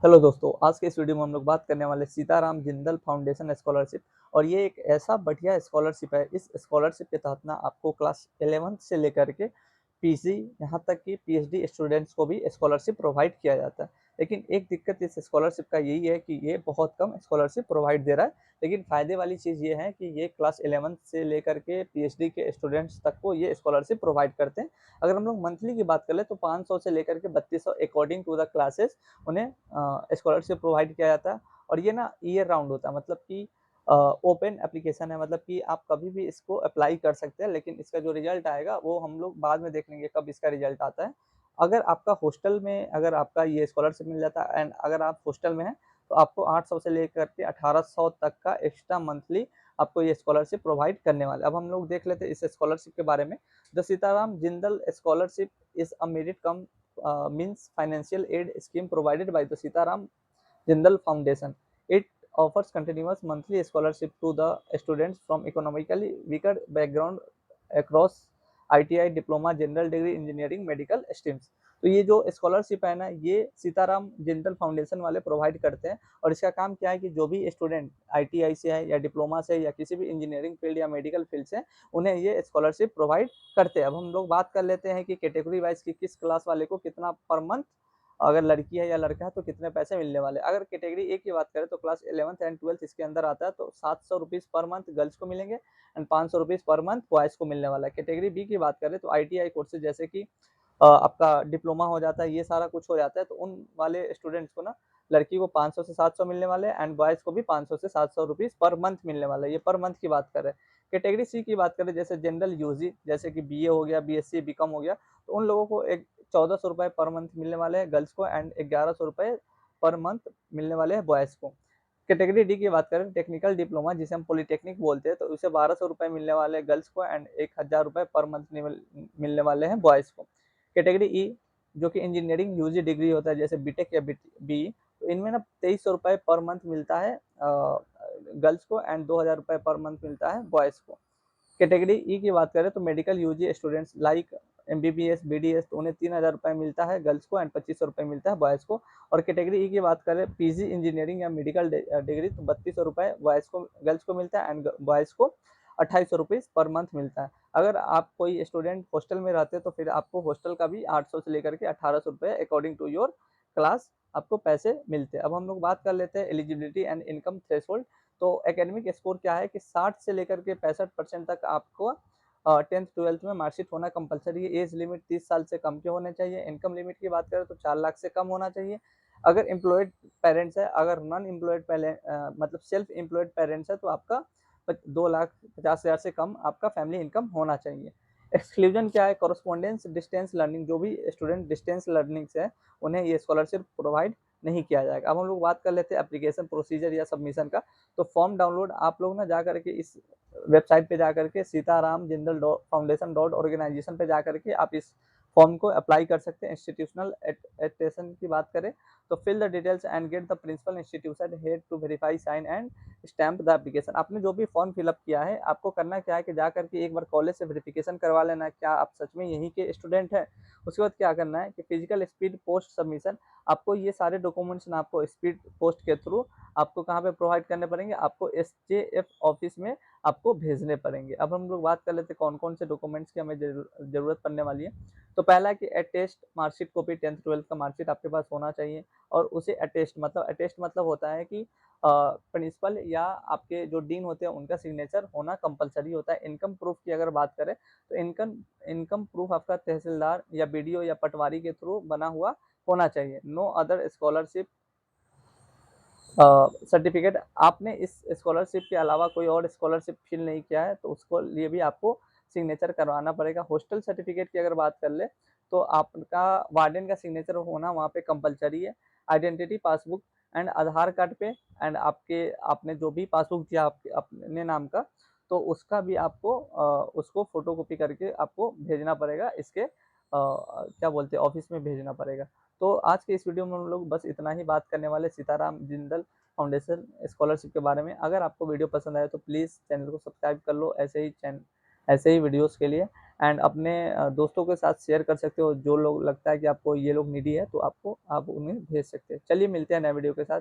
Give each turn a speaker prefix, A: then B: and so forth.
A: Hello दोस्तों, आज के इस वीडियो में हम लोग बात करने वाले सीताराम जिंदल फाउंडेशन स्कॉलरशिप। और ये एक ऐसा बढ़िया स्कॉलरशिप है। इस स्कॉलरशिप के तहत ना आपको क्लास 11th से लेकर के पीजी यहाँ तक कि पीएचडी स्टूडेंट्स को भी स्कॉलरशिप प्रोवाइड किया जाता है। लेकिन एक दिक्कत इस स्कॉलरशिप का यही है कि ये बहुत कम स्कॉलरशिप प्रोवाइड दे रहा है। लेकिन फ़ायदे वाली चीज़ ये है कि ये क्लास 11th से लेकर के पीएचडी के स्टूडेंट्स तक को ये स्कॉलरशिप प्रोवाइड करते हैं। अगर हम लोग मंथली की बात करें तो 500 से लेकर के 3200 अकॉर्डिंग टू द क्लासेस उन्हें स्कॉलरशिप प्रोवाइड किया जाता है। और ये ना ईयर राउंड होता है, मतलब कि ओपन एप्लीकेशन है, मतलब कि आप कभी भी इसको अप्लाई कर सकते हैं। लेकिन इसका जो रिजल्ट आएगा वो हम लोग बाद में देख लेंगे कब इसका रिजल्ट आता है। अगर आपका हॉस्टल में अगर आपका ये स्कॉलरशिप मिल जाता है एंड अगर आप हॉस्टल में हैं तो आपको 800 से लेकर के 1800 तक का एक्स्ट्रा मंथली आपको ये स्कॉलरशिप प्रोवाइड करने वाले। अब हम लोग देख लेते हैं इस स्कॉलरशिप के बारे में। The Sitaram Jindal scholarship is a merit come means financial aid scheme provided by the Sitaram Jindal Foundation. It offers continuous monthly scholarship to the students from economically weaker background across ITI, diploma, general degree, engineering, medical streams. तो ये जो scholarship है ना, ये Sitaram Jindal foundation वाले provide करते हैं। और इसका काम क्या है कि जो भी स्टूडेंट आईटीआई से है या डिप्लोमा से या किसी भी इंजीनियरिंग फील्ड या मेडिकल फील्ड से, उन्हें ये स्कॉलरशिप प्रोवाइड करते हैं। अब हम लोग बात कर लेते हैं कि कैटेगरी वाइज की किस क्लास वाले को कितना पर मंथ, अगर लड़की है या लड़का है तो कितने पैसे मिलने वाले। अगर कैटेगरी ए की बात करें तो क्लास 11th एंड 12th इसके अंदर आता है तो 700 रुपीज़ पर मंथ गर्ल्स को मिलेंगे and 500 rupees per month boys को मिलने वाला है। कैटेगरी बी की बात करें तो आईटीआई कोर्सेज जैसे कि आपका डिप्लोमा हो जाता है, ये सारा कुछ हो जाता है, तो उन वाले स्टूडेंट्स को ना लड़की को 500 से 700 मिलने वाले हैं एंड बॉयज़ को भी 500 से 700 रुपीज़ पर मंथ मिलने वाला है। ये पर मंथ की बात करें। कैटेगरी सी की बात करें जैसे जनरल यूजी, जैसे कि बीए हो गया, बीएससी, बीकॉम हो गया, तो उन लोगों को एक 1400 रुपये पर मंथ मिलने वाले हैं गर्ल्स को एंड 1100 रुपये पर मंथ मिलने वाले हैं बॉयज़ को। कैटेगरी डी की बात करें टेक्निकल डिप्लोमा जिसे हम पॉलिटेक्निक बोलते हैं, तो उसे 1200 रुपये मिलने वाले हैं गर्ल्स को एंड 1000 रुपये पर मंथ मिलने वाले हैं बॉयज़ को। कैटेगरी ई जो कि इंजीनियरिंग यूजी डिग्री होता है जैसे बीटेक या बी, तो इनमें ना 2300 रुपये पर मंथ मिलता है गर्ल्स को एंड 2000 रुपये पर मंथ मिलता है बॉयज़ को। कैटेगरी ई की बात करें तो medical UG students like MBBS, BDS, तो उन्हें 3000 रुपये मिलता है गर्ल्स को एंड 2500 रुपये मिलता है बॉयज़ को। और कैटेगरी ई की बात करें पीजी इंजीनियरिंग या मेडिकल डिग्री, तो 3200 रुपये बॉयज़ को गर्ल्स को मिलता है एंड बॉयज़ को 2800 रुपीज़ पर मंथ मिलता है। अगर आप कोई स्टूडेंट हॉस्टल में रहते हैं तो फिर आपको हॉस्टल का भी 800 से लेकर के 1800 रुपये अकॉर्डिंग टू योर क्लास आपको पैसे मिलते हैं। अब हम लोग बात कर लेते हैं एलिजिबिलिटी एंड इनकम थ्रेशोल्ड। तो एकेडमिक स्कोर क्या है कि 60 से लेकर के 65% तक आपको 10th 12th में मार्कशीट होना कंपलसरी है। एज लिमिट 30 साल से कम के होने चाहिए। इनकम लिमिट की बात करें तो 4 लाख से कम होना चाहिए। अगर एम्प्लॉयड पेरेंट्स है, अगर नॉन एम्प्लॉयड मतलब सेल्फ एम्प्लॉयड पेरेंट्स है तो आपका 2,50,000 से कम आपका फैमिली इनकम होना चाहिए। एक्सक्लूजन क्या है? कॉरस्पॉन्डेंस डिस्टेंस लर्निंग, जो भी स्टूडेंट डिस्टेंस लर्निंग से है उन्हें ये स्कॉलरशिप प्रोवाइड नहीं किया जाएगा। अब हम लोग बात कर लेते हैं एप्लीकेशन प्रोसीजर या सबमिशन का। तो फॉर्म डाउनलोड आप लोग ना जा करके इस वेबसाइट पे जा करके Sitaram Jindal foundation dot organization पे जा करके आप इस फॉर्म को अप्लाई कर सकते हैं। इंस्टीट्यूशनल एटेस्टेशन की बात करें तो fill the details and get the principal institution head to verify sign and stamp the application. आपने जो भी फॉर्म फिलअप किया है आपको करना क्या है कि जा करके एक बार कॉलेज से वेरिफिकेशन करवा लेना क्या आप सच में यहीं के स्टूडेंट हैं। उसके बाद क्या करना है कि फिजिकल स्पीड पोस्ट सबमिशन, आपको ये सारे डॉक्यूमेंट्स ना आपको स्पीड पोस्ट के थ्रू आपको कहाँ पे प्रोवाइड करने पड़ेंगे, आपको एसजेएफ ऑफिस में आपको भेजने पड़ेंगे। अब हम लोग बात कर लेते हैं कौन कौन से डॉक्यूमेंट्स की हमें जरूरत पड़ने वाली है। तो पहला है कि attest marksheet copy, 10th 12th का मार्कशीट आपके पास होना चाहिए। और उसे अटेस्ट मतलब होता है कि प्रिंसिपल या आपके जो डीन होते हैं उनका सिग्नेचर होना कंपलसरी होता है। इनकम प्रूफ की अगर बात करें तो इनकम इनकम प्रूफ आपका तहसीलदार या बीडीओ या पटवारी के थ्रू बना हुआ होना चाहिए। नो अदर स्कॉलरशिप सर्टिफिकेट, आपने इस स्कॉलरशिप के अलावा कोई और स्कॉलरशिप फिल नहीं किया है तो उसको लिए भी आपको सिग्नेचर करवाना पड़ेगा। हॉस्टल सर्टिफिकेट की अगर बात कर ले तो आपका वार्डन का सिग्नेचर होना वहाँ पे कंपलसरी है। Identity passbook and Aadhaar card पे एंड आपने जो भी पासबुक दिया अपने नाम का, तो उसका भी आपको उसको फोटोकॉपी करके आपको भेजना पड़ेगा। इसके क्या बोलते हैं ऑफिस में भेजना पड़ेगा। तो आज के इस वीडियो में हम लोग बस इतना ही बात करने वाले सीताराम जिंदल फाउंडेशन स्कॉलरशिप के बारे में। अगर आपको वीडियो पसंद आए तो प्लीज़ चैनल को सब्सक्राइब कर लो। ऐसे ही ऐसे ही वीडियोज़ के लिए। एंड अपने दोस्तों के साथ शेयर कर सकते हो, जो लोग लगता है कि आपको ये लोग नीडी है, तो आप उन्हें भेज सकते हैं। चलिए मिलते हैं नए वीडियो के साथ।